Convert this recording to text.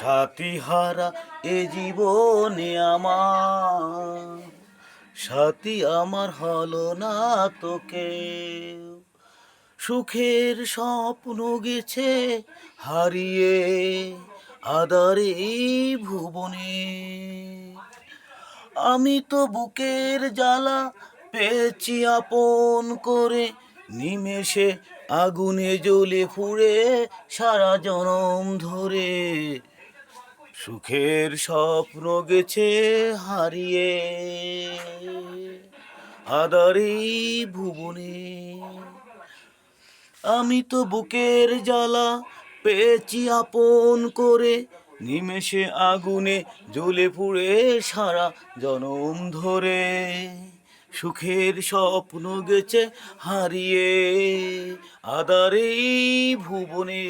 সাথীহারা এ জীবনে আমার, সাথী আমার হলো না তোকে। সুখের স্বপ্ন গেছে হারিয়ে আদারে এই ভুবনে। আমি তো বুকের জ্বালা পেয়েছি আপন করে, নিমেষে আগুনে জ্বলে পুড়ে সারা জনম ধরে। সুখের স্বপ্ন গেছে হারিয়ে আদারি ভুবনে। আমি তো বুকের জ্বালা পেয়েছি আপন করে, নিমেষে আগুনে জ্বলে পুড়ে সারা জনম ধরে। সুখের স্বপ্ন গেছে হারিয়ে আদারে ভুবনে।